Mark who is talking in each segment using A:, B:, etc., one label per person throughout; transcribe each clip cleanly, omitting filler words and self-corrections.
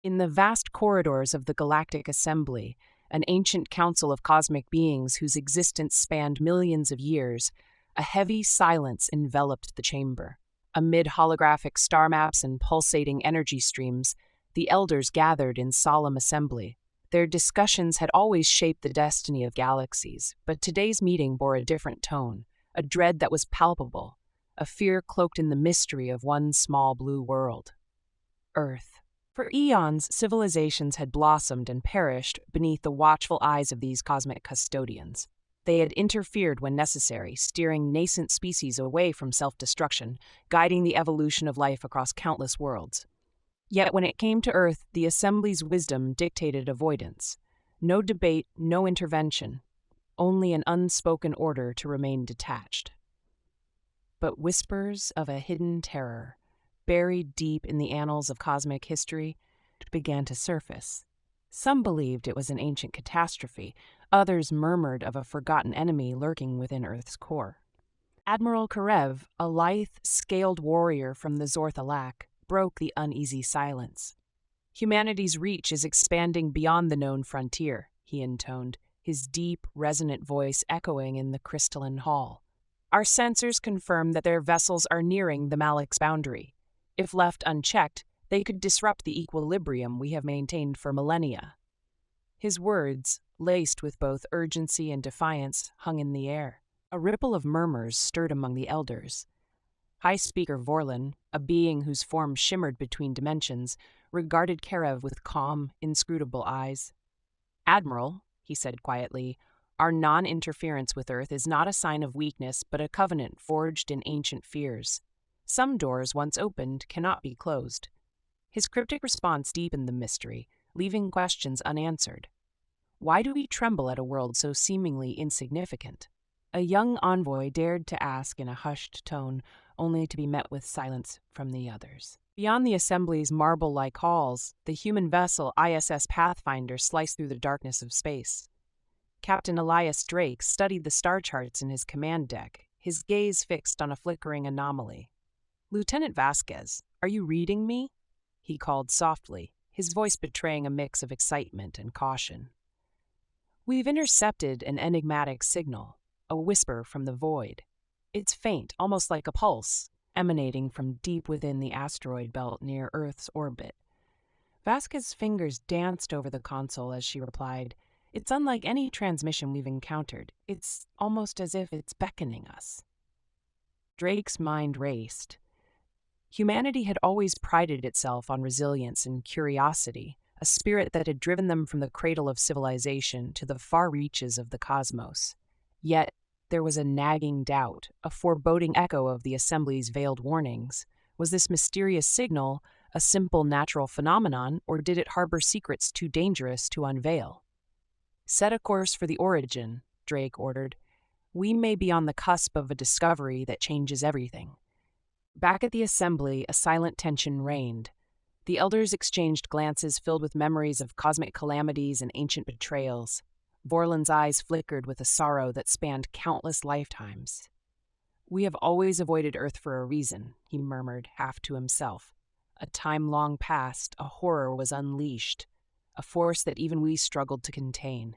A: In the vast corridors of the Galactic Assembly, an ancient council of cosmic beings whose existence spanned millions of years, a heavy silence enveloped the chamber. Amid holographic star maps and pulsating energy streams, the elders gathered in solemn assembly. Their discussions had always shaped the destiny of galaxies, but today's meeting bore a different tone, a dread that was palpable, a fear cloaked in the mystery of one small blue world. Earth. For eons, civilizations had blossomed and perished beneath the watchful eyes of these cosmic custodians. They had interfered when necessary, steering nascent species away from self-destruction, guiding the evolution of life across countless worlds. Yet when it came to Earth, the Assembly's wisdom dictated avoidance. No debate, no intervention, only an unspoken order to remain detached. But whispers of a hidden terror, buried deep in the annals of cosmic history, began to surface. Some believed it was an ancient catastrophe, others murmured of a forgotten enemy lurking within Earth's core. Admiral Karev, a lithe, scaled warrior from the Zorthalak, broke the uneasy silence. Humanity's reach is expanding beyond the known frontier, he intoned, his deep, resonant voice echoing in the crystalline hall. Our sensors confirm that their vessels are nearing the Malak's boundary. If left unchecked, they could disrupt the equilibrium we have maintained for millennia. His words, laced with both urgency and defiance, hung in the air. A ripple of murmurs stirred among the elders. High Speaker Vorlin, a being whose form shimmered between dimensions, regarded Karev with calm, inscrutable eyes. "Admiral," he said quietly, "our non-interference with Earth is not a sign of weakness but a covenant forged in ancient fears. Some doors, once opened, cannot be closed." His cryptic response deepened the mystery, leaving questions unanswered. Why do we tremble at a world so seemingly insignificant? A young envoy dared to ask in a hushed tone, only to be met with silence from the others. Beyond the Assembly's marble-like halls, the human vessel ISS Pathfinder sliced through the darkness of space. Captain Elias Drake studied the star charts in his command deck, his gaze fixed on a flickering anomaly. "Lieutenant Vasquez, are you reading me?" he called softly, his voice betraying a mix of excitement and caution. "We've intercepted an enigmatic signal, a whisper from the void. It's faint, almost like a pulse, emanating from deep within the asteroid belt near Earth's orbit." Vasquez's fingers danced over the console as she replied, "It's unlike any transmission we've encountered. It's almost as if it's beckoning us." Drake's mind raced. Humanity had always prided itself on resilience and curiosity, a spirit that had driven them from the cradle of civilization to the far reaches of the cosmos. Yet, there was a nagging doubt, a foreboding echo of the Assembly's veiled warnings. Was this mysterious signal a simple natural phenomenon, or did it harbor secrets too dangerous to unveil? "Set a course for the origin," Drake ordered. "We may be on the cusp of a discovery that changes everything." Back at the Assembly, a silent tension reigned. The elders exchanged glances filled with memories of cosmic calamities and ancient betrayals. Vorlin's eyes flickered with a sorrow that spanned countless lifetimes. "We have always avoided Earth for a reason," he murmured, half to himself. "A time long past, a horror was unleashed, a force that even we struggled to contain.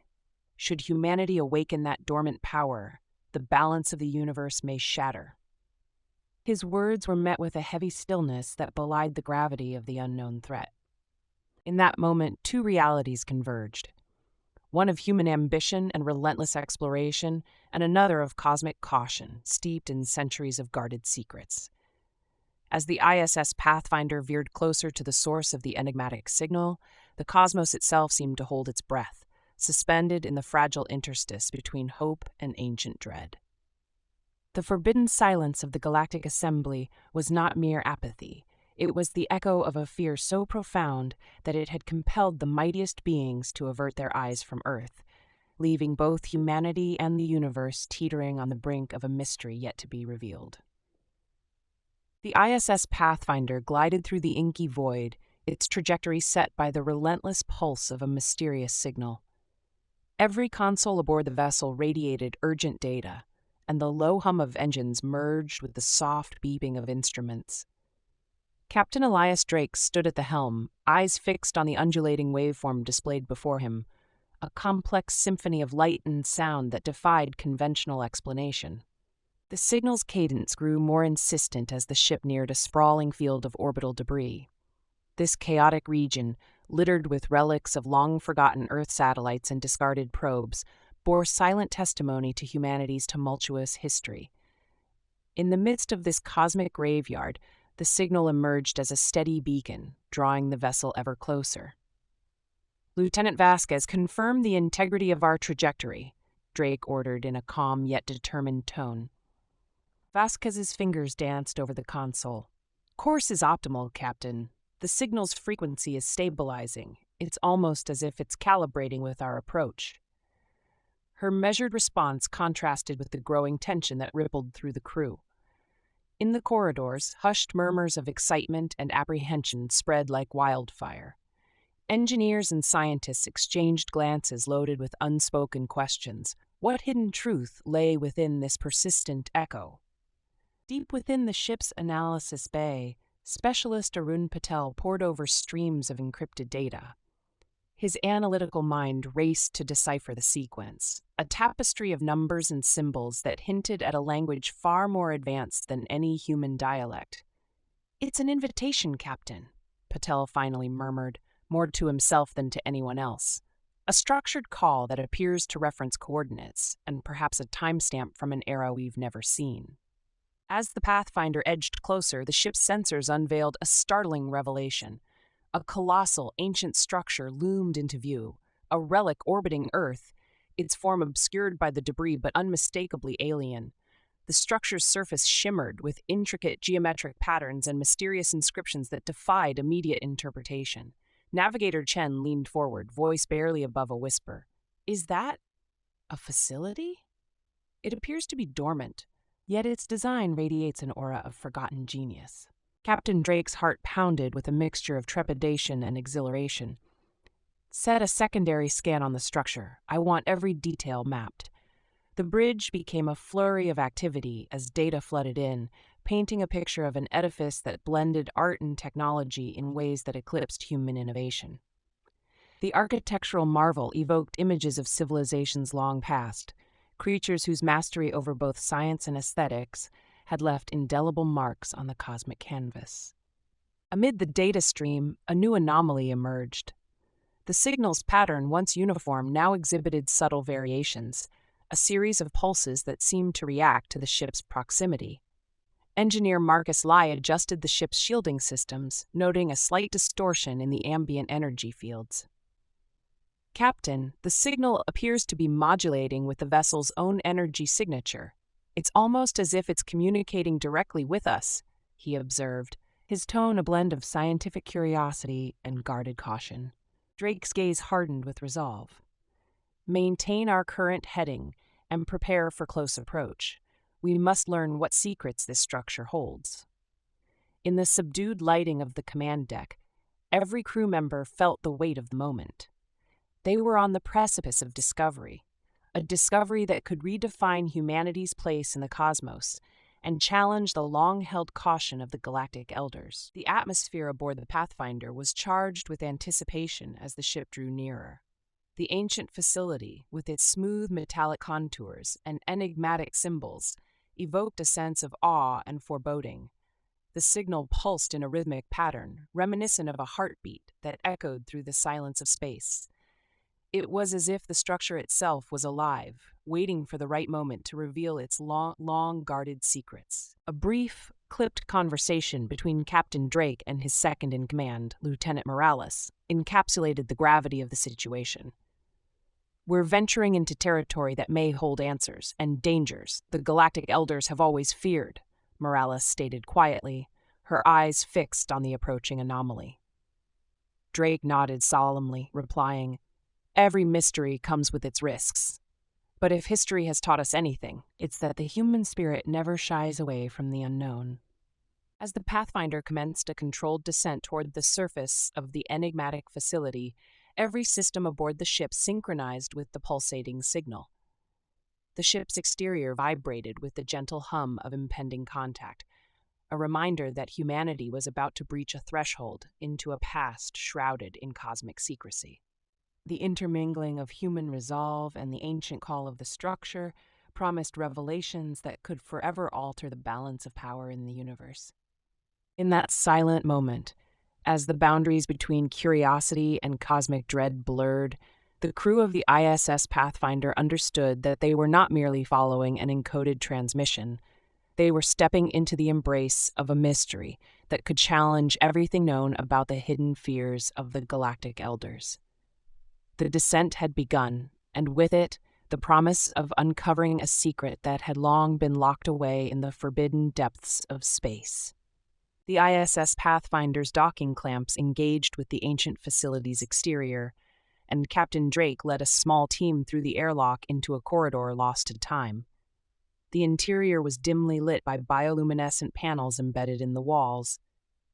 A: Should humanity awaken that dormant power, the balance of the universe may shatter." His words were met with a heavy stillness that belied the gravity of the unknown threat. In that moment, two realities converged. One of human ambition and relentless exploration, and another of cosmic caution, steeped in centuries of guarded secrets. As the ISS Pathfinder veered closer to the source of the enigmatic signal, the cosmos itself seemed to hold its breath, suspended in the fragile interstice between hope and ancient dread. The forbidden silence of the Galactic Assembly was not mere apathy. It was the echo of a fear so profound that it had compelled the mightiest beings to avert their eyes from Earth, leaving both humanity and the universe teetering on the brink of a mystery yet to be revealed. The ISS Pathfinder glided through the inky void, its trajectory set by the relentless pulse of a mysterious signal. Every console aboard the vessel radiated urgent data, and the low hum of engines merged with the soft beeping of instruments. Captain Elias Drake stood at the helm, eyes fixed on the undulating waveform displayed before him, a complex symphony of light and sound that defied conventional explanation. The signal's cadence grew more insistent as the ship neared a sprawling field of orbital debris. This chaotic region, littered with relics of long-forgotten Earth satellites and discarded probes, bore silent testimony to humanity's tumultuous history. In the midst of this cosmic graveyard, the signal emerged as a steady beacon, drawing the vessel ever closer. "Lieutenant Vasquez, confirm the integrity of our trajectory," Drake ordered in a calm yet determined tone. Vasquez's fingers danced over the console. "Course is optimal, Captain. The signal's frequency is stabilizing. It's almost as if it's calibrating with our approach." Her measured response contrasted with the growing tension that rippled through the crew. In the corridors, hushed murmurs of excitement and apprehension spread like wildfire. Engineers and scientists exchanged glances loaded with unspoken questions. What hidden truth lay within this persistent echo? Deep within the ship's analysis bay, Specialist Arun Patel pored over streams of encrypted data. His analytical mind raced to decipher the sequence, a tapestry of numbers and symbols that hinted at a language far more advanced than any human dialect. "It's an invitation, Captain," Patel finally murmured, more to himself than to anyone else. "A structured call that appears to reference coordinates, and perhaps a timestamp from an era we've never seen." As the Pathfinder edged closer, the ship's sensors unveiled a startling revelation. A colossal, ancient structure loomed into view, a relic orbiting Earth, its form obscured by the debris but unmistakably alien. The structure's surface shimmered with intricate geometric patterns and mysterious inscriptions that defied immediate interpretation. Navigator Chen leaned forward, voice barely above a whisper. "Is that a facility? It appears to be dormant, yet its design radiates an aura of forgotten genius." Captain Drake's heart pounded with a mixture of trepidation and exhilaration. "Set a secondary scan on the structure. I want every detail mapped." The bridge became a flurry of activity as data flooded in, painting a picture of an edifice that blended art and technology in ways that eclipsed human innovation. The architectural marvel evoked images of civilizations long past, creatures whose mastery over both science and aesthetics had left indelible marks on the cosmic canvas. Amid the data stream, a new anomaly emerged. The signal's pattern, once uniform, now exhibited subtle variations, a series of pulses that seemed to react to the ship's proximity. Engineer Marcus Lai adjusted the ship's shielding systems, noting a slight distortion in the ambient energy fields. "Captain, the signal appears to be modulating with the vessel's own energy signature. It's almost as if it's communicating directly with us," he observed, his tone a blend of scientific curiosity and guarded caution. Drake's gaze hardened with resolve. "Maintain our current heading and prepare for close approach. We must learn what secrets this structure holds." In the subdued lighting of the command deck, every crew member felt the weight of the moment. They were on the precipice of discovery, a discovery that could redefine humanity's place in the cosmos and challenge the long-held caution of the Galactic Elders. The atmosphere aboard the Pathfinder was charged with anticipation as the ship drew nearer. The ancient facility, with its smooth metallic contours and enigmatic symbols, evoked a sense of awe and foreboding. The signal pulsed in a rhythmic pattern, reminiscent of a heartbeat that echoed through the silence of space. It was as if the structure itself was alive, waiting for the right moment to reveal its long-guarded secrets. A brief, clipped conversation between Captain Drake and his second-in-command, Lieutenant Morales, encapsulated the gravity of the situation. "We're venturing into territory that may hold answers and dangers the Galactic Elders have always feared," Morales stated quietly, her eyes fixed on the approaching anomaly. Drake nodded solemnly, replying, "Every mystery comes with its risks. But if history has taught us anything, it's that the human spirit never shies away from the unknown." As the Pathfinder commenced a controlled descent toward the surface of the enigmatic facility, every system aboard the ship synchronized with the pulsating signal. The ship's exterior vibrated with the gentle hum of impending contact. a reminder that humanity was about to breach a threshold into a past shrouded in cosmic secrecy. The intermingling of human resolve and the ancient call of the structure promised revelations that could forever alter the balance of power in the universe. In that silent moment, as the boundaries between curiosity and cosmic dread blurred, the crew of the ISS Pathfinder understood that they were not merely following an encoded transmission. They were stepping into the embrace of a mystery that could challenge everything known about the hidden fears of the Galactic Elders. The descent had begun, and with it, the promise of uncovering a secret that had long been locked away in the forbidden depths of space. The ISS Pathfinder's docking clamps engaged with the ancient facility's exterior, and Captain Drake led a small team through the airlock into a corridor lost to time. The interior was dimly lit by bioluminescent panels embedded in the walls,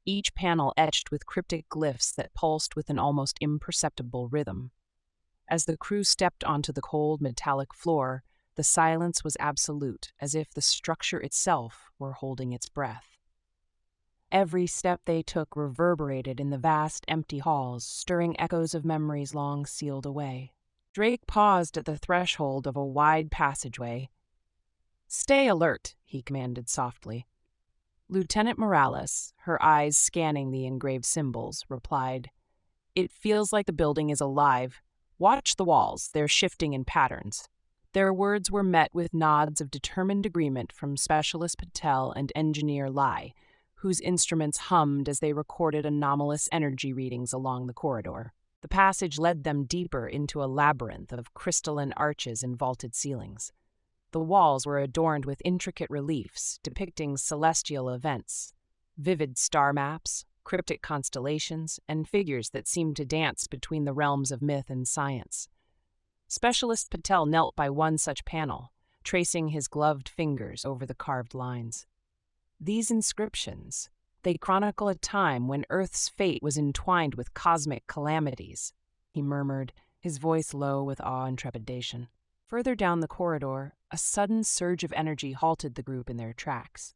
A: each panel etched with cryptic glyphs that pulsed with an almost imperceptible rhythm. As the crew stepped onto the cold metallic floor, the silence was absolute, as if the structure itself were holding its breath. Every step they took reverberated in the vast, empty halls, stirring echoes of memories long sealed away. Drake paused at the threshold of a wide passageway. "Stay alert," he commanded softly. Lieutenant Morales, her eyes scanning the engraved symbols, replied, "It feels like the building is alive. Watch the walls, they're shifting in patterns." Their words were met with nods of determined agreement from Specialist Patel and Engineer Lai, whose instruments hummed as they recorded anomalous energy readings along the corridor. The passage led them deeper into a labyrinth of crystalline arches and vaulted ceilings. The walls were adorned with intricate reliefs depicting celestial events, vivid star maps, cryptic constellations, and figures that seemed to dance between the realms of myth and science. Specialist Patel knelt by one such panel, tracing his gloved fingers over the carved lines. These inscriptions, they chronicle a time when Earth's fate was entwined with cosmic calamities, he murmured, his voice low with awe and trepidation. Further down the corridor, a sudden surge of energy halted the group in their tracks.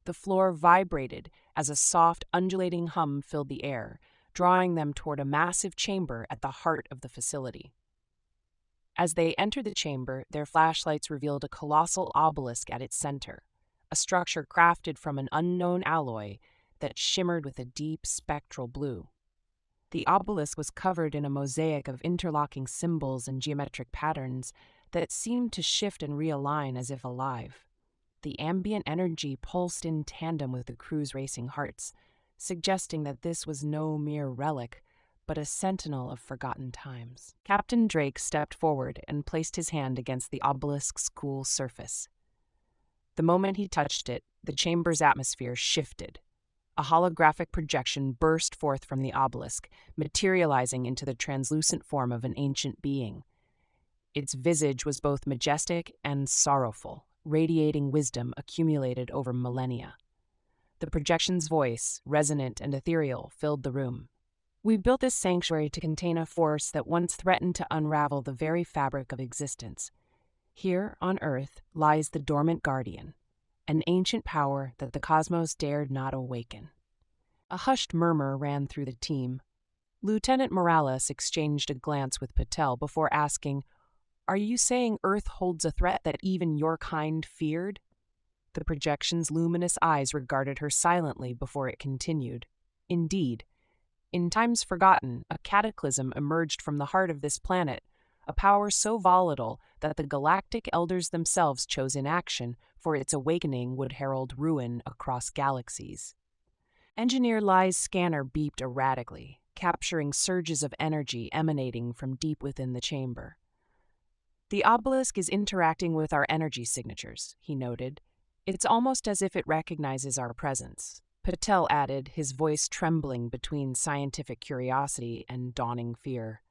A: The floor vibrated as a soft, undulating hum filled the air, drawing them toward a massive chamber at the heart of the facility. As they entered the chamber, their flashlights revealed a colossal obelisk at its center, a structure crafted from an unknown alloy that shimmered with a deep spectral blue. The obelisk was covered in a mosaic of interlocking symbols and geometric patterns that seemed to shift and realign as if alive. The ambient energy pulsed in tandem with the crew's racing hearts, suggesting that this was no mere relic, but a sentinel of forgotten times. Captain Drake stepped forward and placed his hand against the obelisk's cool surface. The moment he touched it, the chamber's atmosphere shifted. A holographic projection burst forth from the obelisk, materializing into the translucent form of an ancient being. Its visage was both majestic and sorrowful, radiating wisdom accumulated over millennia. The projection's voice, resonant and ethereal, filled the room. "We built this sanctuary to contain a force that once threatened to unravel the very fabric of existence. Here, on Earth, lies the dormant guardian, an ancient power that the cosmos dared not awaken." A hushed murmur ran through the team. Lieutenant Morales exchanged a glance with Patel before asking, "Are you saying Earth holds a threat that even your kind feared?" The projection's luminous eyes regarded her silently before it continued. "Indeed. In times forgotten, a cataclysm emerged from the heart of this planet, a power so volatile that the galactic elders themselves chose inaction, for its awakening would herald ruin across galaxies." Engineer Lai's scanner beeped erratically, capturing surges of energy emanating from deep within the chamber. "The obelisk is interacting with our energy signatures," he noted. "It's almost as if it recognizes our presence." Patel added, his voice trembling between scientific curiosity and dawning fear.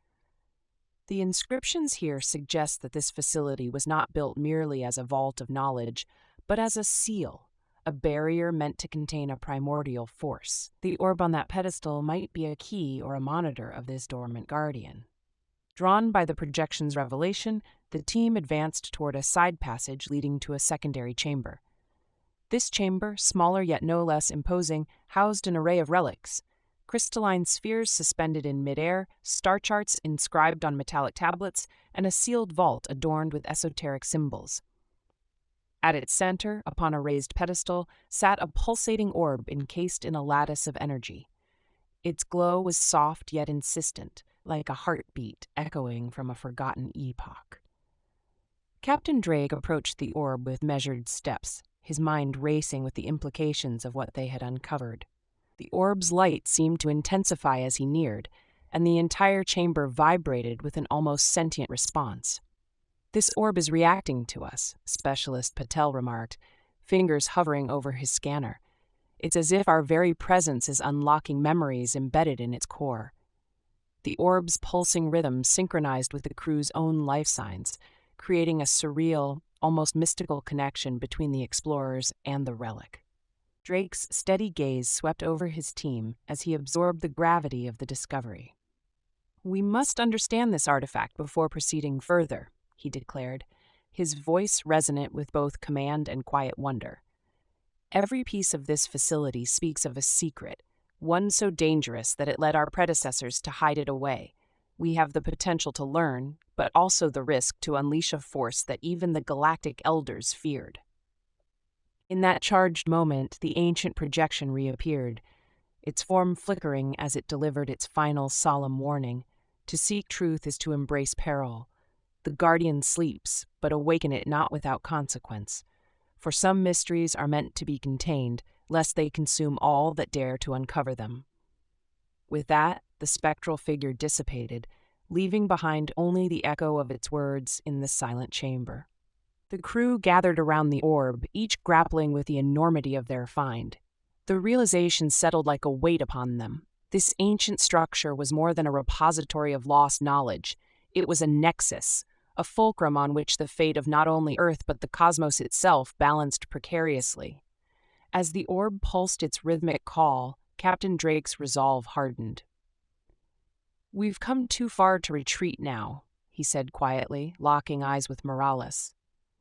A: "The inscriptions here suggest that this facility was not built merely as a vault of knowledge, but as a seal, a barrier meant to contain a primordial force. The orb on that pedestal might be a key or a monitor of this dormant guardian." Drawn by the projection's revelation, the team advanced toward a side passage leading to a secondary chamber. This chamber, smaller yet no less imposing, housed an array of relics. Crystalline spheres suspended in midair, star charts inscribed on metallic tablets, and a sealed vault adorned with esoteric symbols. At its center, upon a raised pedestal, sat a pulsating orb encased in a lattice of energy. Its glow was soft yet insistent, like a heartbeat echoing from a forgotten epoch. Captain Drake approached the orb with measured steps, his mind racing with the implications of what they had uncovered. The orb's light seemed to intensify as he neared, and the entire chamber vibrated with an almost sentient response. "This orb is reacting to us," Specialist Patel remarked, fingers hovering over his scanner. "It's as if our very presence is unlocking memories embedded in its core." The orb's pulsing rhythm synchronized with the crew's own life signs, creating a surreal, almost mystical connection between the explorers and the relic. Drake's steady gaze swept over his team as he absorbed the gravity of the discovery. "We must understand this artifact before proceeding further," he declared, his voice resonant with both command and quiet wonder. "Every piece of this facility speaks of a secret, one so dangerous that it led our predecessors to hide it away. We have the potential to learn, but also the risk to unleash a force that even the Galactic Elders feared." In that charged moment, the ancient projection reappeared, its form flickering as it delivered its final solemn warning. To seek truth is to embrace peril. The Guardian sleeps, but awaken it not without consequence. For some mysteries are meant to be contained, lest they consume all that dare to uncover them. With that, the spectral figure dissipated, leaving behind only the echo of its words in the silent chamber. The crew gathered around the orb, each grappling with the enormity of their find. The realization settled like a weight upon them. This ancient structure was more than a repository of lost knowledge. It was a nexus, a fulcrum on which the fate of not only Earth but the cosmos itself balanced precariously. As the orb pulsed its rhythmic call, Captain Drake's resolve hardened. "We've come too far to retreat now," he said quietly, locking eyes with Morales.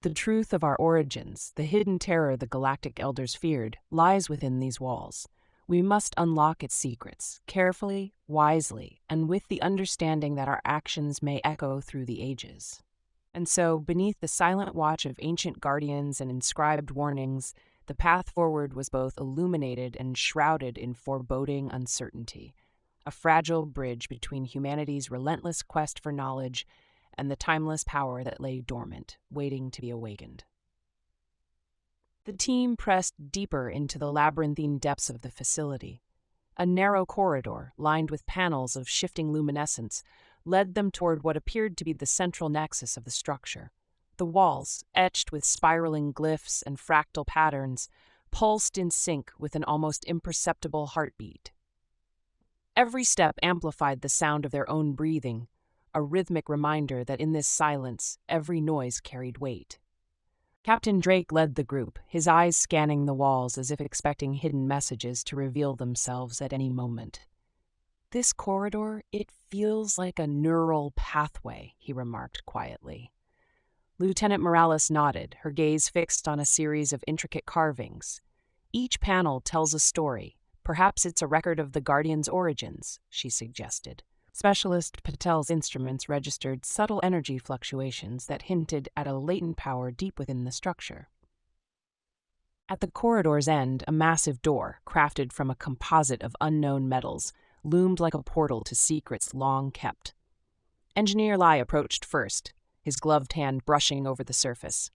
A: "The truth of our origins, the hidden terror the Galactic Elders feared, lies within these walls. We must unlock its secrets, carefully, wisely, and with the understanding that our actions may echo through the ages." And so, beneath the silent watch of ancient guardians and inscribed warnings, the path forward was both illuminated and shrouded in foreboding uncertainty, a fragile bridge between humanity's relentless quest for knowledge and the timeless power that lay dormant, waiting to be awakened. The team pressed deeper into the labyrinthine depths of the facility. A narrow corridor, lined with panels of shifting luminescence, led them toward what appeared to be the central nexus of the structure. The walls, etched with spiraling glyphs and fractal patterns, pulsed in sync with an almost imperceptible heartbeat. Every step amplified the sound of their own breathing, a rhythmic reminder that in this silence, every noise carried weight. Captain Drake led the group, his eyes scanning the walls as if expecting hidden messages to reveal themselves at any moment. "This corridor, it feels like a neural pathway," he remarked quietly. Lieutenant Morales nodded, her gaze fixed on a series of intricate carvings. "Each panel tells a story. Perhaps it's a record of the Guardian's origins," she suggested. Specialist Patel's instruments registered subtle energy fluctuations that hinted at a latent power deep within the structure. At the corridor's end, a massive door, crafted from a composite of unknown metals, loomed like a portal to secrets long kept. Engineer Lai approached first, his gloved hand brushing over the surface.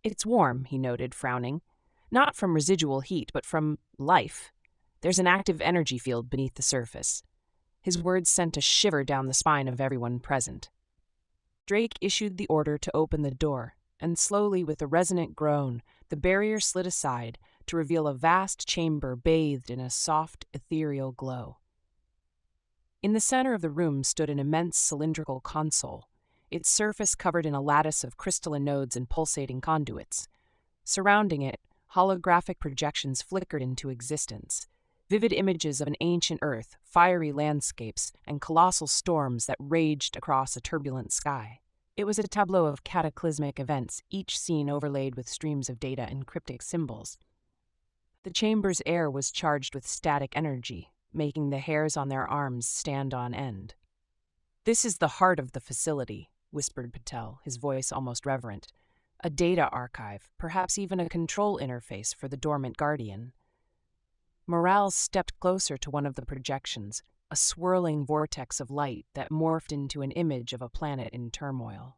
A: "It's warm," he noted, frowning. "Not from residual heat, but from life. There's an active energy field beneath the surface." His words sent a shiver down the spine of everyone present. Drake issued the order to open the door, and slowly, with a resonant groan, the barrier slid aside to reveal a vast chamber bathed in a soft, ethereal glow. In the center of the room stood an immense cylindrical console, its surface covered in a lattice of crystalline nodes and pulsating conduits. Surrounding it, holographic projections flickered into existence, vivid images of an ancient Earth, fiery landscapes, and colossal storms that raged across a turbulent sky. It was a tableau of cataclysmic events, each scene overlaid with streams of data and cryptic symbols. The chamber's air was charged with static energy, making the hairs on their arms stand on end. "This is the heart of the facility," whispered Patel, his voice almost reverent. "A data archive, perhaps even a control interface for the dormant Guardian." Morales stepped closer to one of the projections, a swirling vortex of light that morphed into an image of a planet in turmoil.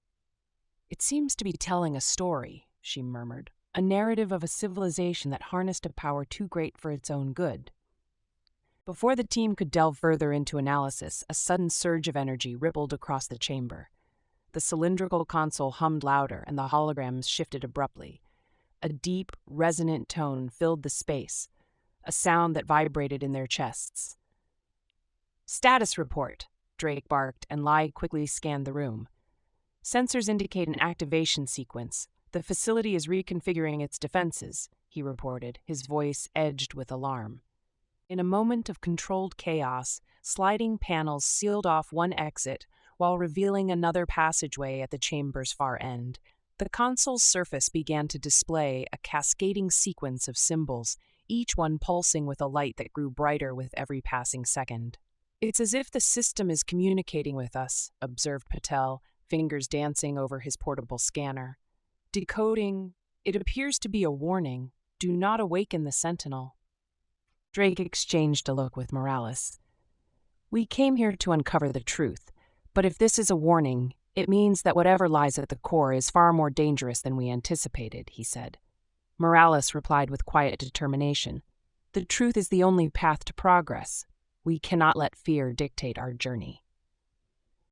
A: "It seems to be telling a story," she murmured, "a narrative of a civilization that harnessed a power too great for its own good." Before the team could delve further into analysis, a sudden surge of energy rippled across the chamber. The cylindrical console hummed louder, and the holograms shifted abruptly. A deep, resonant tone filled the space, a sound that vibrated in their chests. "Status report," Drake barked, and Lai quickly scanned the room. "Sensors indicate an activation sequence. The facility is reconfiguring its defenses," he reported, his voice edged with alarm. In a moment of controlled chaos, sliding panels sealed off one exit while revealing another passageway at the chamber's far end. The console's surface began to display a cascading sequence of symbols, each one pulsing with a light that grew brighter with every passing second. "It's as if the system is communicating with us," observed Patel, fingers dancing over his portable scanner. "Decoding, it appears to be a warning. Do not awaken the Sentinel." Drake exchanged a look with Morales. "We came here to uncover the truth, but if this is a warning, it means that whatever lies at the core is far more dangerous than we anticipated," he said. Morales replied with quiet determination. "The truth is the only path to progress. We cannot let fear dictate our journey."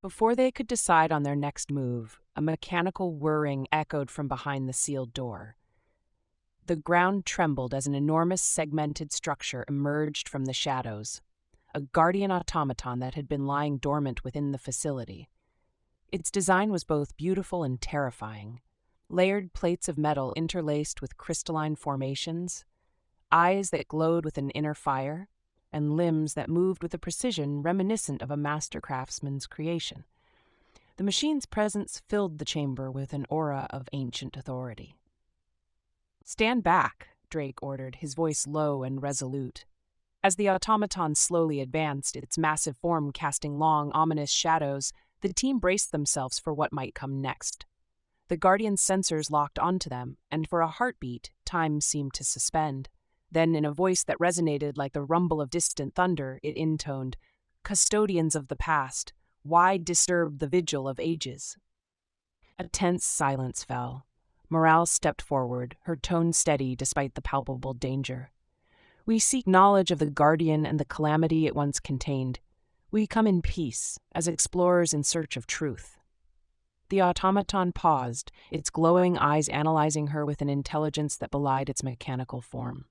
A: Before they could decide on their next move, a mechanical whirring echoed from behind the sealed door. The ground trembled as an enormous segmented structure emerged from the shadows, a guardian automaton that had been lying dormant within the facility. Its design was both beautiful and terrifying. Layered plates of metal interlaced with crystalline formations, eyes that glowed with an inner fire, and limbs that moved with a precision reminiscent of a master craftsman's creation. The machine's presence filled the chamber with an aura of ancient authority. "Stand back," Drake ordered, his voice low and resolute. As the automaton slowly advanced, its massive form casting long, ominous shadows, the team braced themselves for what might come next. The Guardian's sensors locked onto them, and for a heartbeat, time seemed to suspend. Then, in a voice that resonated like the rumble of distant thunder, it intoned, "Custodians of the past, why disturb the vigil of ages?" A tense silence fell. Morales stepped forward, her tone steady despite the palpable danger. "We seek knowledge of the Guardian and the calamity it once contained. We come in peace, as explorers in search of truth." The automaton paused, its glowing eyes analyzing her with an intelligence that belied its mechanical form.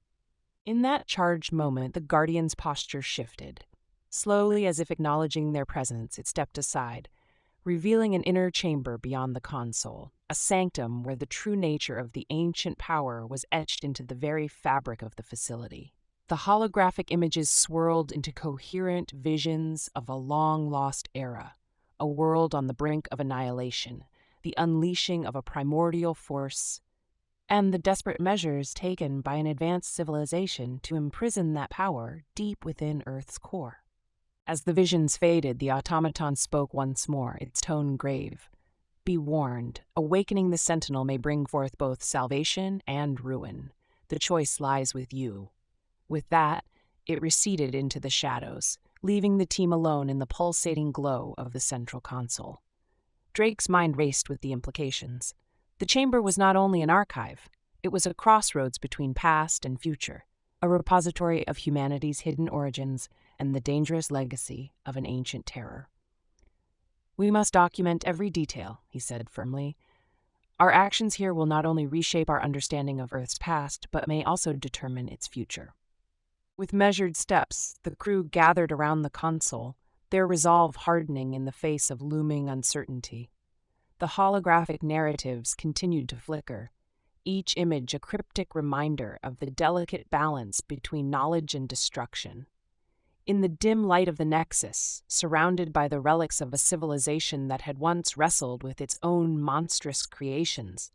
A: In that charged moment, the Guardian's posture shifted. Slowly, as if acknowledging their presence, it stepped aside, revealing an inner chamber beyond the console, a sanctum where the true nature of the ancient power was etched into the very fabric of the facility. The holographic images swirled into coherent visions of a long-lost era, a world on the brink of annihilation, the unleashing of a primordial force, and the desperate measures taken by an advanced civilization to imprison that power deep within Earth's core. As the visions faded, the automaton spoke once more, its tone grave. "Be warned, awakening the Sentinel may bring forth both salvation and ruin. The choice lies with you." With that, it receded into the shadows, leaving the team alone in the pulsating glow of the central console. Drake's mind raced with the implications. The chamber was not only an archive, it was a crossroads between past and future, a repository of humanity's hidden origins and the dangerous legacy of an ancient terror. "We must document every detail," he said firmly. "Our actions here will not only reshape our understanding of Earth's past, but may also determine its future." With measured steps, the crew gathered around the console, their resolve hardening in the face of looming uncertainty. The holographic narratives continued to flicker, each image a cryptic reminder of the delicate balance between knowledge and destruction. In the dim light of the Nexus, surrounded by the relics of a civilization that had once wrestled with its own monstrous creations,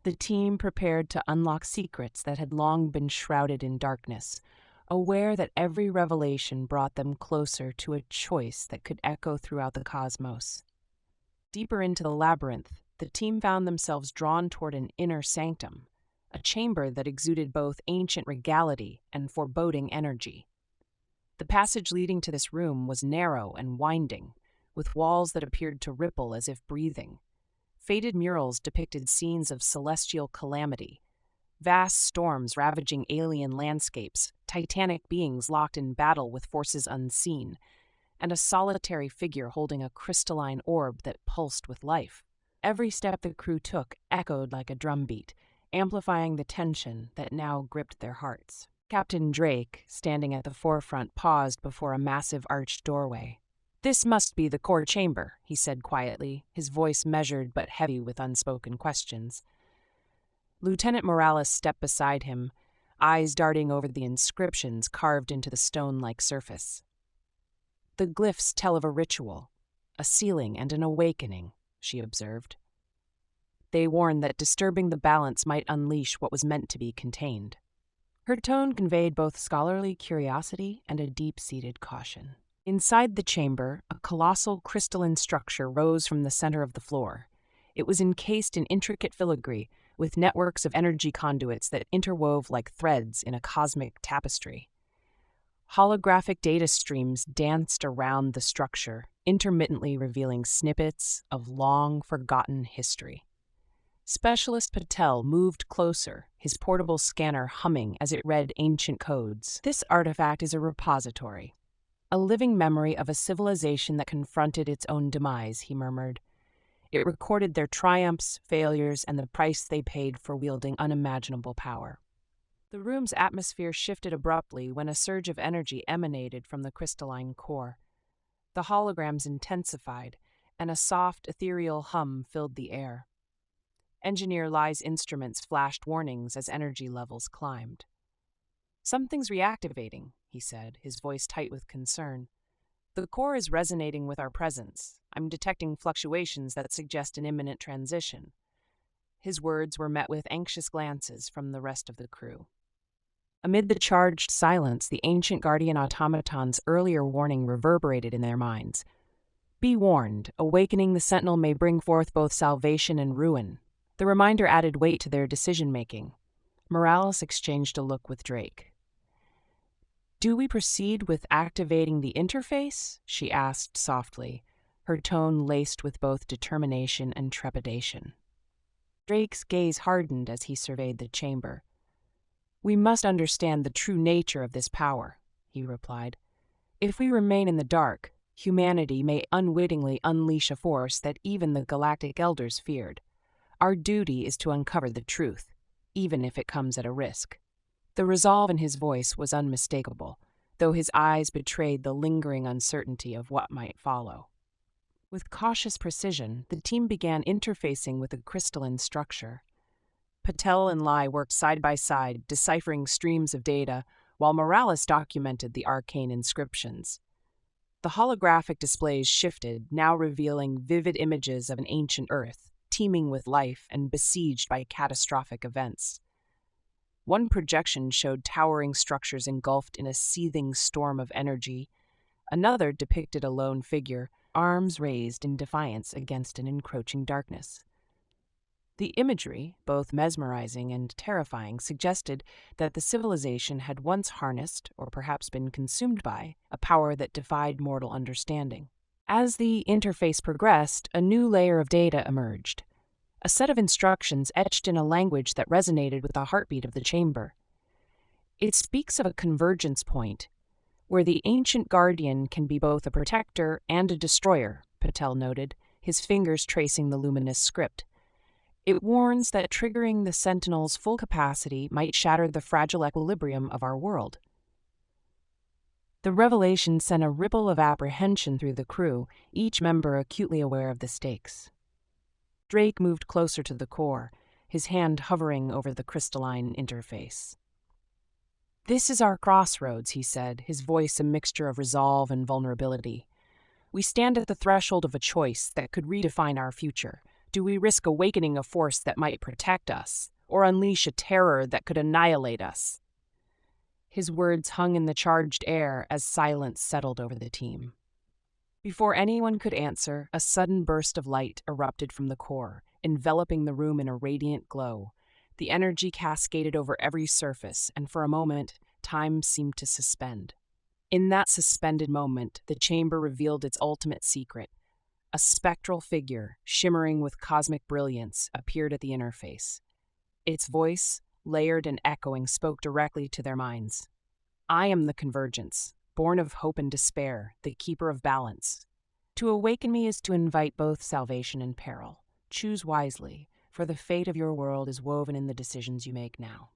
A: the team prepared to unlock secrets that had long been shrouded in darkness, aware that every revelation brought them closer to a choice that could echo throughout the cosmos. Deeper into the labyrinth, the team found themselves drawn toward an inner sanctum, a chamber that exuded both ancient regality and foreboding energy. The passage leading to this room was narrow and winding, with walls that appeared to ripple as if breathing. Faded murals depicted scenes of celestial calamity, vast storms ravaging alien landscapes, titanic beings locked in battle with forces unseen, and a solitary figure holding a crystalline orb that pulsed with life. Every step the crew took echoed like a drumbeat, amplifying the tension that now gripped their hearts. Captain Drake, standing at the forefront, paused before a massive arched doorway. "This must be the core chamber," he said quietly, his voice measured but heavy with unspoken questions. Lieutenant Morales stepped beside him, eyes darting over the inscriptions carved into the stone-like surface. "The glyphs tell of a ritual, a sealing and an awakening," she observed. "They warn that disturbing the balance might unleash what was meant to be contained." Her tone conveyed both scholarly curiosity and a deep-seated caution. Inside the chamber, a colossal crystalline structure rose from the center of the floor. It was encased in intricate filigree, with networks of energy conduits that interwove like threads in a cosmic tapestry. Holographic data streams danced around the structure, intermittently revealing snippets of long-forgotten history. Specialist Patel moved closer, his portable scanner humming as it read ancient codes. "This artifact is a repository, a living memory of a civilization that confronted its own demise," he murmured. "It recorded their triumphs, failures, and the price they paid for wielding unimaginable power." The room's atmosphere shifted abruptly when a surge of energy emanated from the crystalline core. The holograms intensified, and a soft, ethereal hum filled the air. Engineer Lai's instruments flashed warnings as energy levels climbed. "Something's reactivating," he said, his voice tight with concern. "The core is resonating with our presence. I'm detecting fluctuations that suggest an imminent transition." His words were met with anxious glances from the rest of the crew. Amid the charged silence, the ancient guardian automaton's earlier warning reverberated in their minds. "Be warned, awakening the Sentinel may bring forth both salvation and ruin." The reminder added weight to their decision-making. Morales exchanged a look with Drake. "Do we proceed with activating the interface?" she asked softly, her tone laced with both determination and trepidation. Drake's gaze hardened as he surveyed the chamber. "We must understand the true nature of this power," he replied. "If we remain in the dark, humanity may unwittingly unleash a force that even the Galactic Elders feared. Our duty is to uncover the truth, even if it comes at a risk." The resolve in his voice was unmistakable, though his eyes betrayed the lingering uncertainty of what might follow. With cautious precision, the team began interfacing with the crystalline structure. Patel and Lai worked side by side, deciphering streams of data, while Morales documented the arcane inscriptions. The holographic displays shifted, now revealing vivid images of an ancient Earth, teeming with life and besieged by catastrophic events. One projection showed towering structures engulfed in a seething storm of energy. Another depicted a lone figure, arms raised in defiance against an encroaching darkness. The imagery, both mesmerizing and terrifying, suggested that the civilization had once harnessed, or perhaps been consumed by, a power that defied mortal understanding. As the interface progressed, a new layer of data emerged. A set of instructions etched in a language that resonated with the heartbeat of the chamber. It speaks of a convergence point, where the ancient guardian can be both a protector and a destroyer, Patel noted, his fingers tracing the luminous script. It warns that triggering the Sentinel's full capacity might shatter the fragile equilibrium of our world. The revelation sent a ripple of apprehension through the crew, each member acutely aware of the stakes. Drake moved closer to the core, his hand hovering over the crystalline interface. This is our crossroads, he said, his voice a mixture of resolve and vulnerability. We stand at the threshold of a choice that could redefine our future. Do we risk awakening a force that might protect us, or unleash a terror that could annihilate us? His words hung in the charged air as silence settled over the team. Before anyone could answer, a sudden burst of light erupted from the core, enveloping the room in a radiant glow. The energy cascaded over every surface, and for a moment, time seemed to suspend. In that suspended moment, the chamber revealed its ultimate secret. A spectral figure, shimmering with cosmic brilliance, appeared at the interface. Its voice, layered and echoing, spoke directly to their minds. I am the Convergence, born of hope and despair, the keeper of balance. To awaken me is to invite both salvation and peril. Choose wisely, for the fate of your world is woven in the decisions you make now.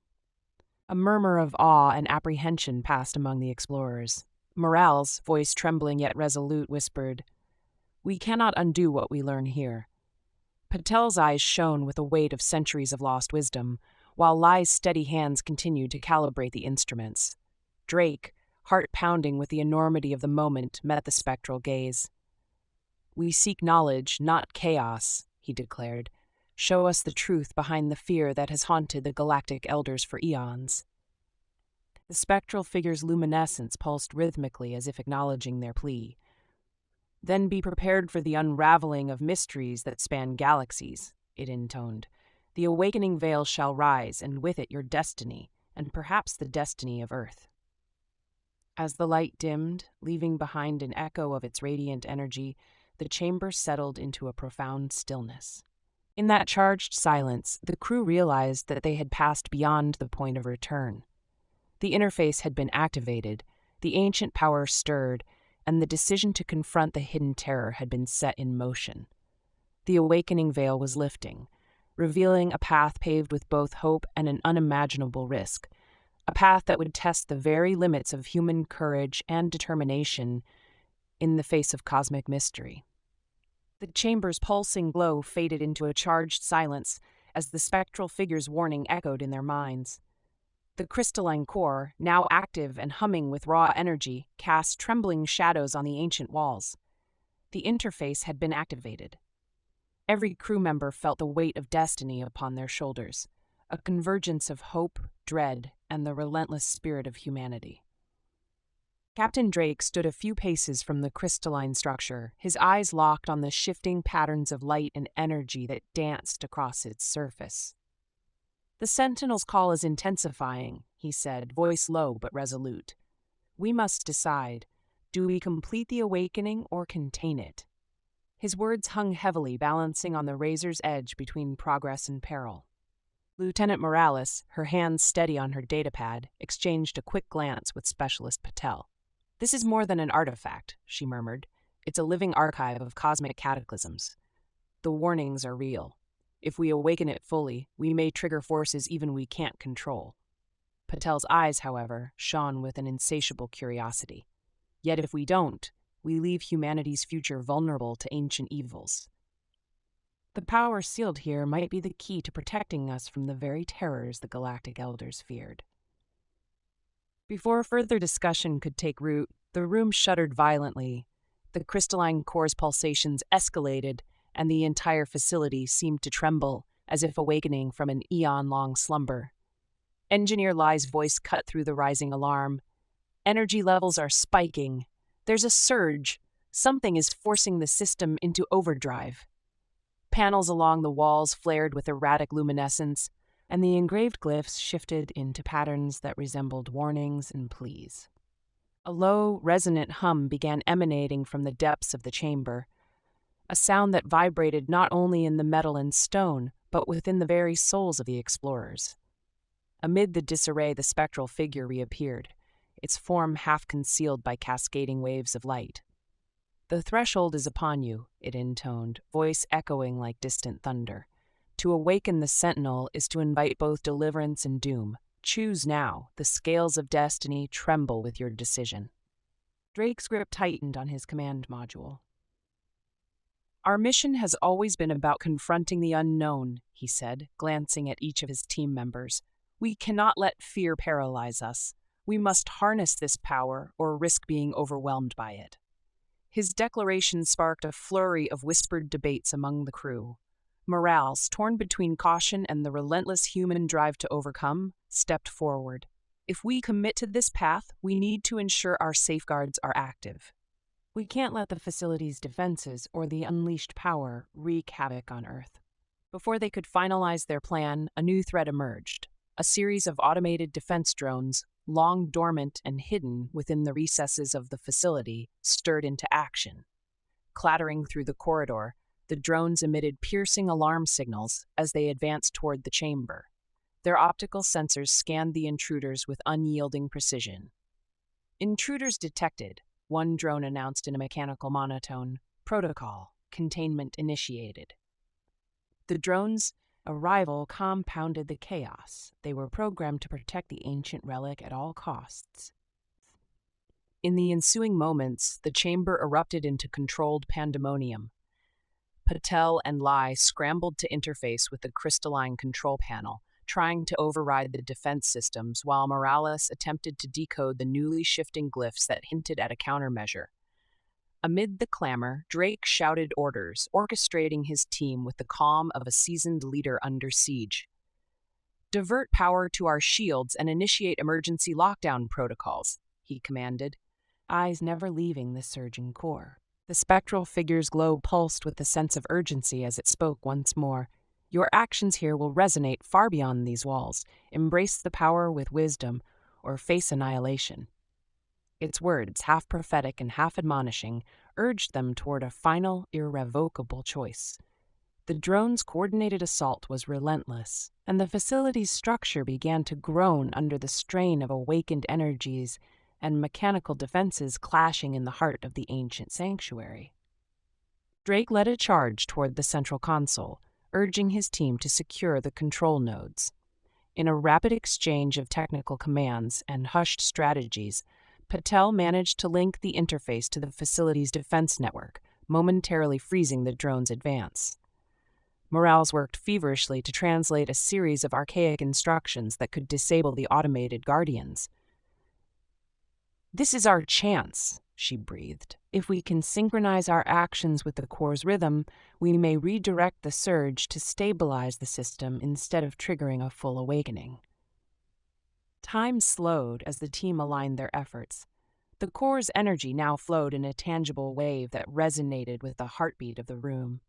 A: A murmur of awe and apprehension passed among the explorers. Morale's, voice trembling yet resolute, whispered, "We cannot undo what we learn here." Patel's eyes shone with the weight of centuries of lost wisdom, while Lai's steady hands continued to calibrate the instruments. Drake, heart pounding with the enormity of the moment, met the spectral gaze. "We seek knowledge, not chaos," he declared. "Show us the truth behind the fear that has haunted the galactic elders for eons." The spectral figure's luminescence pulsed rhythmically as if acknowledging their plea. "Then be prepared for the unraveling of mysteries that span galaxies," it intoned. "The awakening veil shall rise, and with it your destiny, and perhaps the destiny of Earth." As the light dimmed, leaving behind an echo of its radiant energy, the chamber settled into a profound stillness. In that charged silence, the crew realized that they had passed beyond the point of return. The interface had been activated, the ancient power stirred, and the decision to confront the hidden terror had been set in motion. The awakening veil was lifting, revealing a path paved with both hope and an unimaginable risk, a path that would test the very limits of human courage and determination in the face of cosmic mystery. The chamber's pulsing glow faded into a charged silence as the spectral figure's warning echoed in their minds. The crystalline core, now active and humming with raw energy, cast trembling shadows on the ancient walls. The interface had been activated. Every crew member felt the weight of destiny upon their shoulders, a convergence of hope, dread, and the relentless spirit of humanity. Captain Drake stood a few paces from the crystalline structure, his eyes locked on the shifting patterns of light and energy that danced across its surface. "The Sentinel's call is intensifying," he said, voice low but resolute. "We must decide. Do we complete the awakening or contain it?" His words hung heavily, balancing on the razor's edge between progress and peril. Lieutenant Morales, her hands steady on her datapad, exchanged a quick glance with Specialist Patel. "This is more than an artifact," she murmured. "It's a living archive of cosmic cataclysms. The warnings are real. If we awaken it fully, we may trigger forces even we can't control." Patel's eyes, however, shone with an insatiable curiosity. "Yet if we don't, we leave humanity's future vulnerable to ancient evils. The power sealed here might be the key to protecting us from the very terrors the galactic elders feared." Before further discussion could take root, the room shuddered violently. The crystalline core's pulsations escalated, and the entire facility seemed to tremble, as if awakening from an eon-long slumber. Engineer Lai's voice cut through the rising alarm. "Energy levels are spiking. There's a surge. Something is forcing the system into overdrive." Panels along the walls flared with erratic luminescence, and the engraved glyphs shifted into patterns that resembled warnings and pleas. A low, resonant hum began emanating from the depths of the chamber, a sound that vibrated not only in the metal and stone, but within the very souls of the explorers. Amid the disarray, the spectral figure reappeared, its form half concealed by cascading waves of light. "The threshold is upon you," it intoned, voice echoing like distant thunder. "To awaken the Sentinel is to invite both deliverance and doom. Choose now. The scales of destiny tremble with your decision." Drake's grip tightened on his command module. "Our mission has always been about confronting the unknown," he said, glancing at each of his team members. "We cannot let fear paralyze us. We must harness this power or risk being overwhelmed by it. His declaration sparked a flurry of whispered debates among the crew. Morales, torn between caution and the relentless human drive to overcome, stepped forward. If we commit to this path, we need to ensure our safeguards are active. We can't let the facility's defenses or the unleashed power wreak havoc on Earth. Before they could finalize their plan, a new threat emerged. A series of automated defense drones, long dormant and hidden within the recesses of the facility, stirred into action. Clattering through the corridor, the drones emitted piercing alarm signals as they advanced toward the chamber. Their optical sensors scanned the intruders with unyielding precision. Intruders detected, one drone announced in a mechanical monotone. Protocol, containment initiated. The drones' arrival compounded the chaos. They were programmed to protect the ancient relic at all costs. In the ensuing moments, the chamber erupted into controlled pandemonium. Patel and Lai scrambled to interface with the crystalline control panel, trying to override the defense systems, while Morales attempted to decode the newly shifting glyphs that hinted at a countermeasure. Amid the clamor, Drake shouted orders, orchestrating his team with the calm of a seasoned leader under siege. "Divert power to our shields and initiate emergency lockdown protocols," he commanded, eyes never leaving the surging core. The spectral figure's glow pulsed with a sense of urgency as it spoke once more. "Your actions here will resonate far beyond these walls. Embrace the power with wisdom, or face annihilation." Its words, half prophetic and half admonishing, urged them toward a final, irrevocable choice. The drone's coordinated assault was relentless, and the facility's structure began to groan under the strain of awakened energies and mechanical defenses clashing in the heart of the ancient sanctuary. Drake led a charge toward the central console, urging his team to secure the control nodes. In a rapid exchange of technical commands and hushed strategies, Patel managed to link the interface to the facility's defense network, momentarily freezing the drone's advance. Morales worked feverishly to translate a series of archaic instructions that could disable the automated guardians. "This is our chance," she breathed. "If we can synchronize our actions with the core's rhythm, we may redirect the surge to stabilize the system instead of triggering a full awakening." Time slowed as the team aligned their efforts. The core's energy now flowed in a tangible wave that resonated with the heartbeat of the room.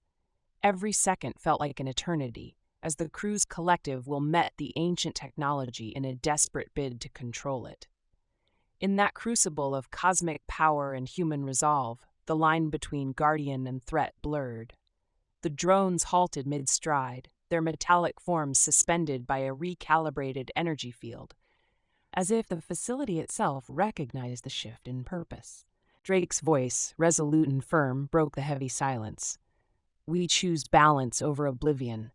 A: Every second felt like an eternity, as the crew's collective will met the ancient technology in a desperate bid to control it. In that crucible of cosmic power and human resolve, the line between guardian and threat blurred. The drones halted mid-stride, their metallic forms suspended by a recalibrated energy field, as if the facility itself recognized the shift in purpose. Drake's voice, resolute and firm, broke the heavy silence. "We choose balance over oblivion.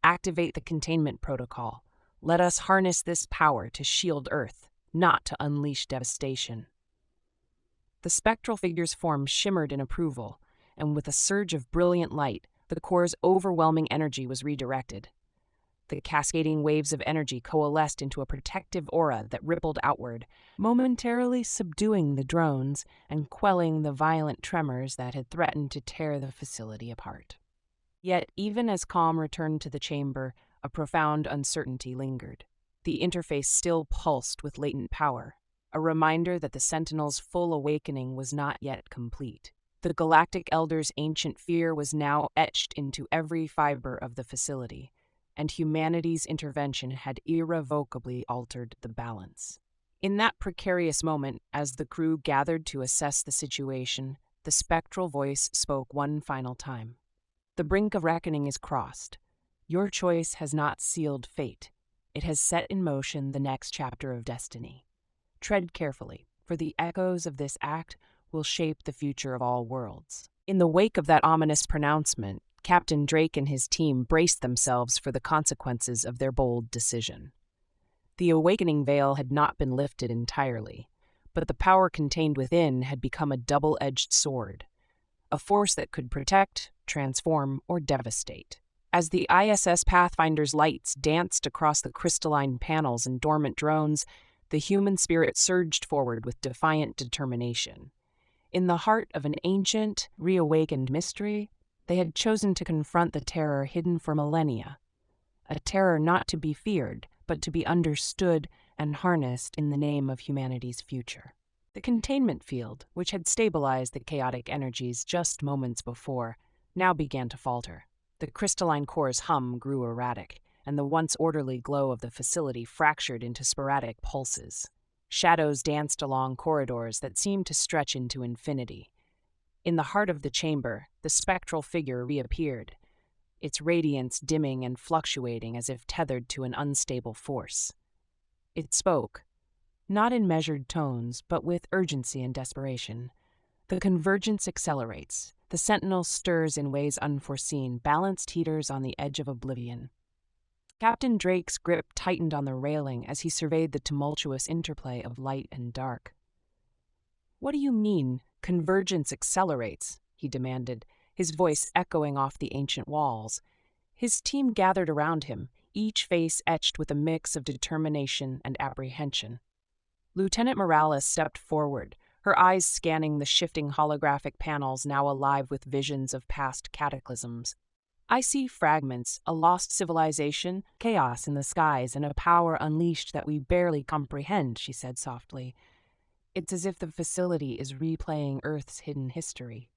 A: Activate the containment protocol. Let us harness this power to shield Earth, not to unleash devastation." The spectral figure's form shimmered in approval, and with a surge of brilliant light, the core's overwhelming energy was redirected. The cascading waves of energy coalesced into a protective aura that rippled outward, momentarily subduing the drones and quelling the violent tremors that had threatened to tear the facility apart. Yet, even as calm returned to the chamber, a profound uncertainty lingered. The interface still pulsed with latent power, a reminder that the Sentinel's full awakening was not yet complete. The Galactic Elder's ancient fear was now etched into every fiber of the facility, and humanity's intervention had irrevocably altered the balance. In that precarious moment, as the crew gathered to assess the situation, the spectral voice spoke one final time. "The brink of reckoning is crossed. Your choice has not sealed fate. It has set in motion the next chapter of destiny. Tread carefully, for the echoes of this act will shape the future of all worlds." In the wake of that ominous pronouncement, Captain Drake and his team braced themselves for the consequences of their bold decision. The awakening veil had not been lifted entirely, but the power contained within had become a double-edged sword, a force that could protect, transform, or devastate. As the ISS Pathfinder's lights danced across the crystalline panels and dormant drones, The human spirit surged forward with defiant determination. In the heart of an ancient, reawakened mystery, they had chosen to confront the terror hidden for millennia. A terror not to be feared, but to be understood and harnessed in the name of humanity's future. The containment field, which had stabilized the chaotic energies just moments before, now began to falter. The crystalline core's hum grew erratic, and the once orderly glow of the facility fractured into sporadic pulses. Shadows danced along corridors that seemed to stretch into infinity. In the heart of the chamber, the spectral figure reappeared, its radiance dimming and fluctuating as if tethered to an unstable force. It spoke, not in measured tones, but with urgency and desperation. The convergence accelerates. The sentinel stirs in ways unforeseen, balance teeters on the edge of oblivion. Captain Drake's grip tightened on the railing as he surveyed the tumultuous interplay of light and dark. "What do you mean, convergence accelerates?" he demanded, his voice echoing off the ancient walls. His team gathered around him, each face etched with a mix of determination and apprehension. Lieutenant Morales stepped forward, her eyes scanning the shifting holographic panels now alive with visions of past cataclysms. "I see fragments, a lost civilization, chaos in the skies, and a power unleashed that we barely comprehend," she said softly. "It's as if the facility is replaying Earth's hidden history."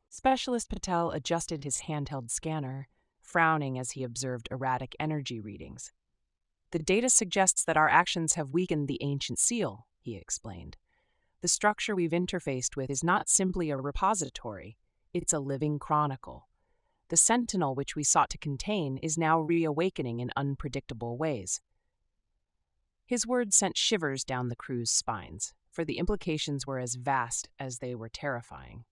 A: Specialist Patel adjusted his handheld scanner, frowning as he observed erratic energy readings. "The data suggests that our actions have weakened the ancient seal," he explained. "The structure we've interfaced with is not simply a repository, it's a living chronicle. The sentinel which we sought to contain is now reawakening in unpredictable ways." His words sent shivers down the crew's spines, for the implications were as vast as they were terrifying.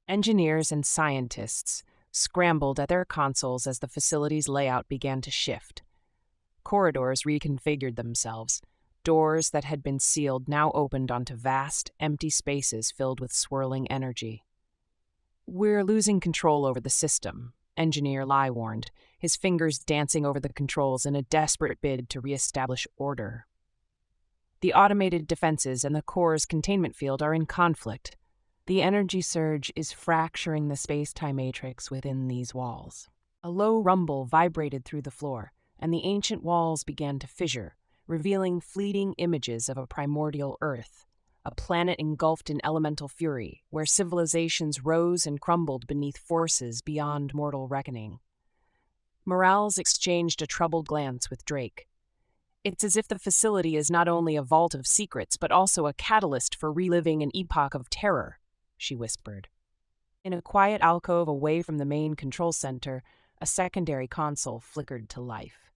A: Engineers and scientists scrambled at their consoles as the facility's layout began to shift. Corridors reconfigured themselves. Doors that had been sealed now opened onto vast, empty spaces filled with swirling energy. "We're losing control over the system," Engineer Lai warned, his fingers dancing over the controls in a desperate bid to reestablish order. "The automated defenses and the core's containment field are in conflict. The energy surge is fracturing the space-time matrix within these walls." A low rumble vibrated through the floor, and the ancient walls began to fissure, revealing fleeting images of a primordial Earth, a planet engulfed in elemental fury, where civilizations rose and crumbled beneath forces beyond mortal reckoning. Morales exchanged a troubled glance with Drake. "It's as if the facility is not only a vault of secrets, but also a catalyst for reliving an epoch of terror," she whispered. In a quiet alcove away from the main control center, a secondary console flickered to life.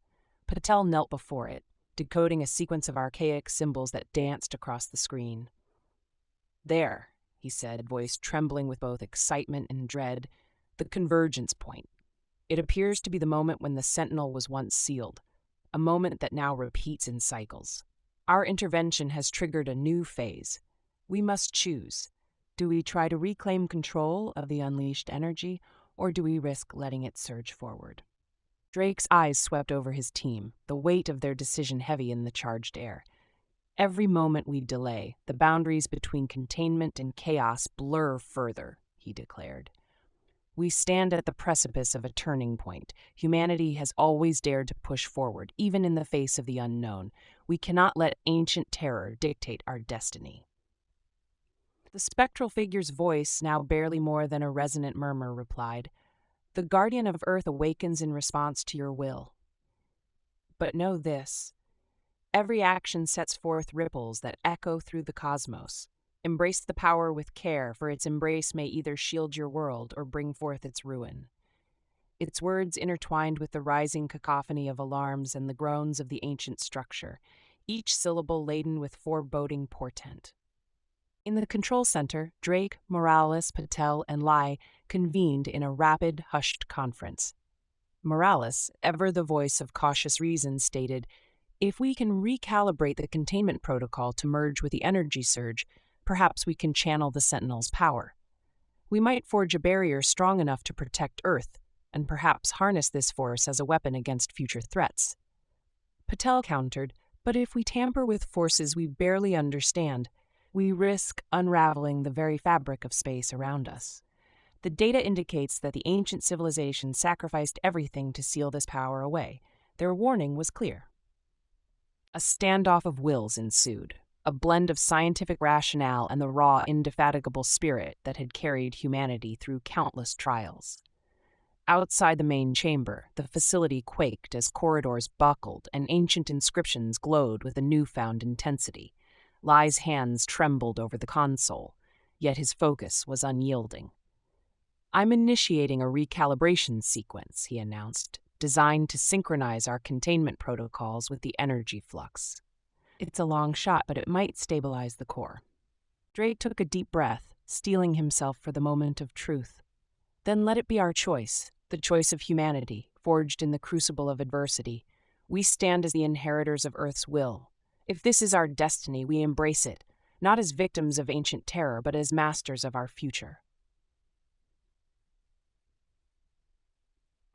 A: Patel knelt before it, decoding a sequence of archaic symbols that danced across the screen. "There," he said, voice trembling with both excitement and dread, "the convergence point. It appears to be the moment when the Sentinel was once sealed, a moment that now repeats in cycles. Our intervention has triggered a new phase. We must choose. Do we try to reclaim control of the unleashed energy, or do we risk letting it surge forward?" Drake's eyes swept over his team, the weight of their decision heavy in the charged air. "Every moment we delay, the boundaries between containment and chaos blur further," he declared. "We stand at the precipice of a turning point. Humanity has always dared to push forward, even in the face of the unknown. We cannot let ancient terror dictate our destiny." The spectral figure's voice, now barely more than a resonant murmur, replied, "The Guardian of Earth awakens in response to your will. But know this. Every action sets forth ripples that echo through the cosmos. Embrace the power with care, for its embrace may either shield your world or bring forth its ruin." Its words intertwined with the rising cacophony of alarms and the groans of the ancient structure, each syllable laden with foreboding portent. In the control center, Drake, Morales, Patel, and Lai convened in a rapid, hushed conference. Morales, ever the voice of cautious reason, stated, "If we can recalibrate the containment protocol to merge with the energy surge, perhaps we can channel the Sentinel's power. We might forge a barrier strong enough to protect Earth, and perhaps harness this force as a weapon against future threats." Patel countered, But if we tamper with forces we barely understand, we risk unraveling the very fabric of space around us. The data indicates that the ancient civilization sacrificed everything to seal this power away. Their warning was clear. A standoff of wills ensued, a blend of scientific rationale and the raw, indefatigable spirit that had carried humanity through countless trials. Outside the main chamber, the facility quaked as corridors buckled and ancient inscriptions glowed with a newfound intensity. Lai's hands trembled over the console, yet his focus was unyielding. "I'm initiating a recalibration sequence," he announced, "designed to synchronize our containment protocols with the energy flux. It's a long shot, but it might stabilize the core." Drake took a deep breath, steeling himself for the moment of truth. "Then let it be our choice, the choice of humanity, forged in the crucible of adversity. We stand as the inheritors of Earth's will. If this is our destiny, we embrace it, not as victims of ancient terror, but as masters of our future."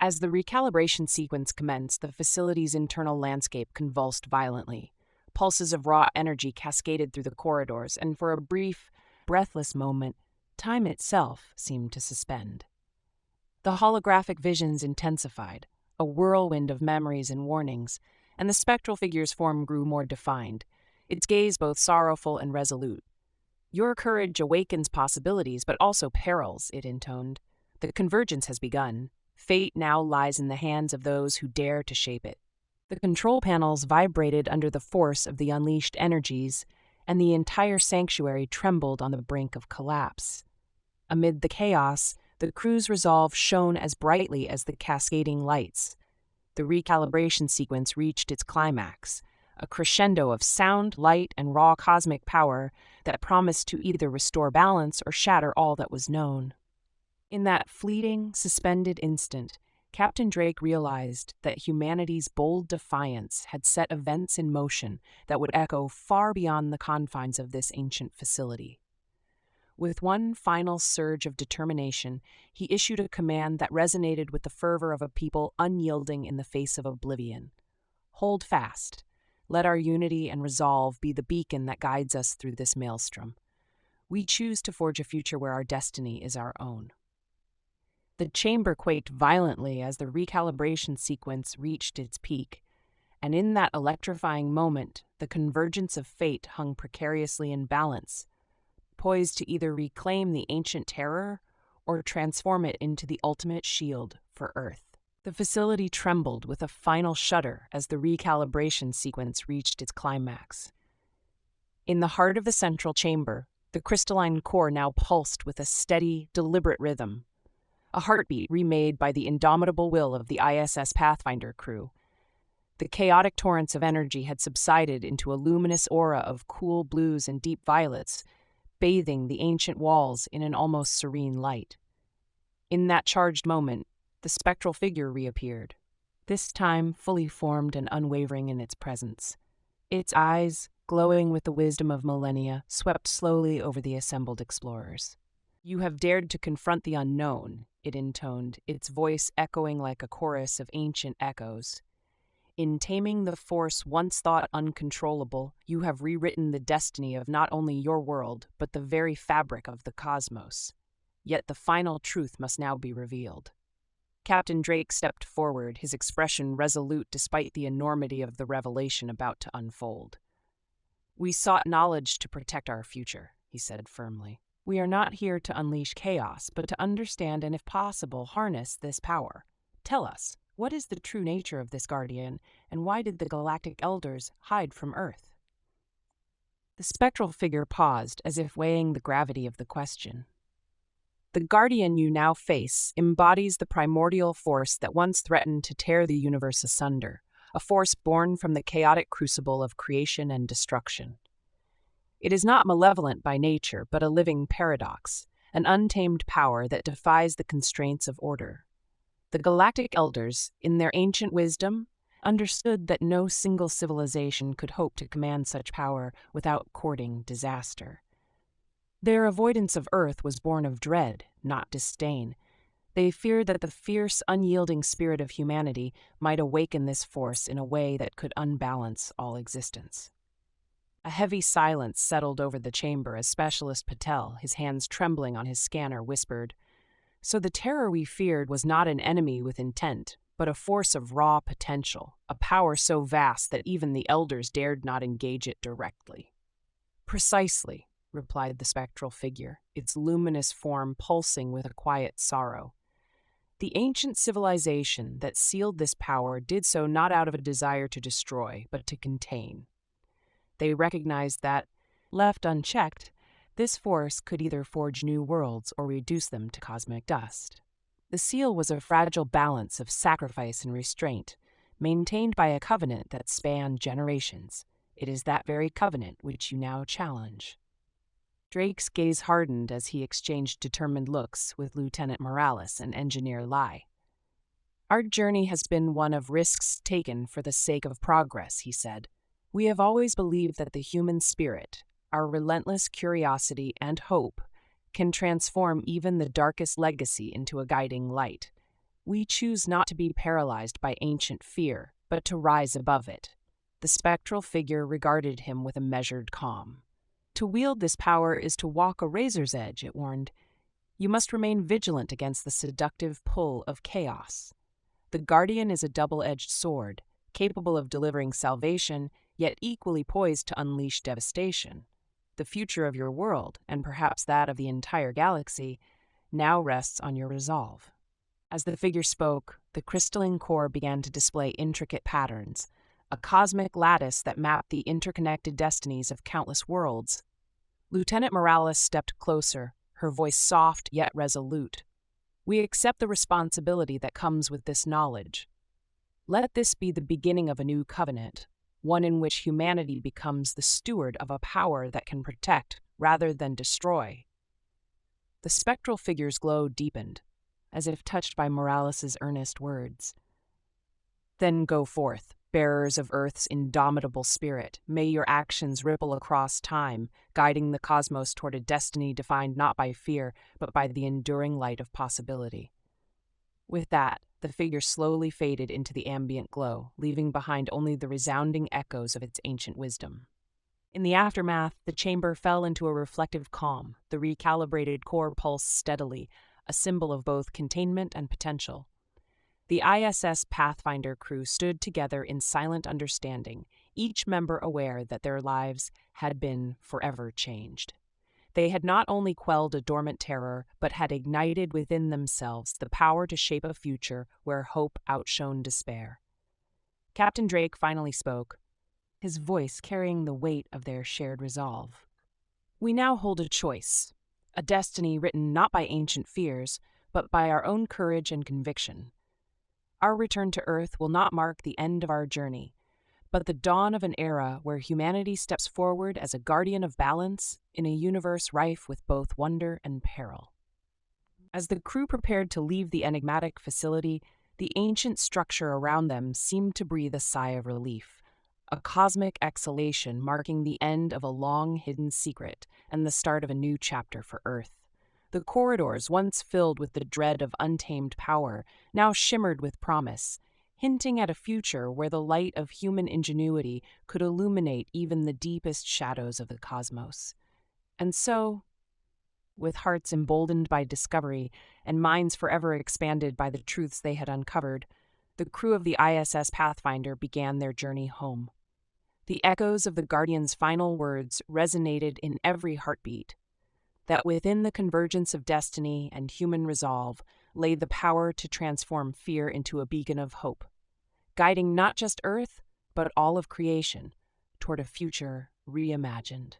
A: As the recalibration sequence commenced, the facility's internal landscape convulsed violently. Pulses of raw energy cascaded through the corridors, and for a brief, breathless moment, time itself seemed to suspend. The holographic visions intensified, a whirlwind of memories and warnings, and the spectral figure's form grew more defined, its gaze both sorrowful and resolute. "Your courage awakens possibilities, but also perils," it intoned. "The convergence has begun. Fate now lies in the hands of those who dare to shape it." The control panels vibrated under the force of the unleashed energies, and the entire sanctuary trembled on the brink of collapse. Amid the chaos, the crew's resolve shone as brightly as the cascading lights. The recalibration sequence reached its climax, a crescendo of sound, light, and raw cosmic power that promised to either restore balance or shatter all that was known. In that fleeting, suspended instant, Captain Drake realized that humanity's bold defiance had set events in motion that would echo far beyond the confines of this ancient facility. With one final surge of determination, he issued a command that resonated with the fervor of a people unyielding in the face of oblivion. "Hold fast. Let our unity and resolve be the beacon that guides us through this maelstrom. We choose to forge a future where our destiny is our own." The chamber quaked violently as the recalibration sequence reached its peak, and in that electrifying moment, the convergence of fate hung precariously in balance, poised to either reclaim the ancient terror or transform it into the ultimate shield for Earth. The facility trembled with a final shudder as the recalibration sequence reached its climax. In the heart of the central chamber, the crystalline core now pulsed with a steady, deliberate rhythm, a heartbeat remade by the indomitable will of the ISS Pathfinder crew. The chaotic torrents of energy had subsided into a luminous aura of cool blues and deep violets, bathing the ancient walls in an almost serene light. In that charged moment, the spectral figure reappeared, this time fully formed and unwavering in its presence. Its eyes, glowing with the wisdom of millennia, swept slowly over the assembled explorers. "You have dared to confront the unknown," it intoned, its voice echoing like a chorus of ancient echoes. "In taming the force once thought uncontrollable, you have rewritten the destiny of not only your world, but the very fabric of the cosmos. Yet the final truth must now be revealed." Captain Drake stepped forward, his expression resolute despite the enormity of the revelation about to unfold. "We sought knowledge to protect our future," he said firmly. "We are not here to unleash chaos, but to understand and, if possible, harness this power. Tell us, what is the true nature of this guardian, and why did the Galactic Elders hide from Earth?" The spectral figure paused, as if weighing the gravity of the question. "The guardian you now face embodies the primordial force that once threatened to tear the universe asunder, a force born from the chaotic crucible of creation and destruction. It is not malevolent by nature, but a living paradox, an untamed power that defies the constraints of order. The Galactic Elders, in their ancient wisdom, understood that no single civilization could hope to command such power without courting disaster. Their avoidance of Earth was born of dread, not disdain. They feared that the fierce, unyielding spirit of humanity might awaken this force in a way that could unbalance all existence. A heavy silence settled over the chamber as Specialist Patel, his hands trembling on his scanner, whispered, "So the terror we feared was not an enemy with intent, but a force of raw potential, a power so vast that even the elders dared not engage it directly." "Precisely," replied the spectral figure, its luminous form pulsing with a quiet sorrow. "The ancient civilization that sealed this power did so not out of a desire to destroy, but to contain. They recognized that, left unchecked, this force could either forge new worlds or reduce them to cosmic dust. The seal was a fragile balance of sacrifice and restraint, maintained by a covenant that spanned generations. It is that very covenant which you now challenge." Drake's gaze hardened as he exchanged determined looks with Lieutenant Morales and Engineer Lai. "Our journey has been one of risks taken for the sake of progress," he said. "We have always believed that the human spirit, our relentless curiosity and hope, can transform even the darkest legacy into a guiding light. We choose not to be paralyzed by ancient fear, but to rise above it." The spectral figure regarded him with a measured calm. "To wield this power is to walk a razor's edge," it warned. "You must remain vigilant against the seductive pull of chaos. The Guardian is a double-edged sword, capable of delivering salvation, yet equally poised to unleash devastation. The future of your world, and perhaps that of the entire galaxy, now rests on your resolve." As the figure spoke, the crystalline core began to display intricate patterns, a cosmic lattice that mapped the interconnected destinies of countless worlds. Lieutenant Morales stepped closer, her voice soft yet resolute. "We accept the responsibility that comes with this knowledge. Let this be the beginning of a new covenant, one in which humanity becomes the steward of a power that can protect rather than destroy." The spectral figure's glow deepened, as if touched by Morales's earnest words. "Then go forth, bearers of Earth's indomitable spirit. May your actions ripple across time, guiding the cosmos toward a destiny defined not by fear, but by the enduring light of possibility." With that, the figure slowly faded into the ambient glow, leaving behind only the resounding echoes of its ancient wisdom. In the aftermath, the chamber fell into a reflective calm, the recalibrated core pulsed steadily, a symbol of both containment and potential. The ISS Pathfinder crew stood together in silent understanding, each member aware that their lives had been forever changed. They had not only quelled a dormant terror, but had ignited within themselves the power to shape a future where hope outshone despair. Captain Drake finally spoke, his voice carrying the weight of their shared resolve. "We now hold a choice, a destiny written not by ancient fears, but by our own courage and conviction. Our return to Earth will not mark the end of our journey, but the dawn of an era where humanity steps forward as a guardian of balance in a universe rife with both wonder and peril." As the crew prepared to leave the enigmatic facility, the ancient structure around them seemed to breathe a sigh of relief, a cosmic exhalation marking the end of a long-hidden secret and the start of a new chapter for Earth. The corridors, once filled with the dread of untamed power, now shimmered with promise, hinting at a future where the light of human ingenuity could illuminate even the deepest shadows of the cosmos. And so, with hearts emboldened by discovery and minds forever expanded by the truths they had uncovered, the crew of the ISS Pathfinder began their journey home. The echoes of the Guardian's final words resonated in every heartbeat, that within the convergence of destiny and human resolve lay the power to transform fear into a beacon of hope, guiding not just Earth, but all of creation toward a future reimagined.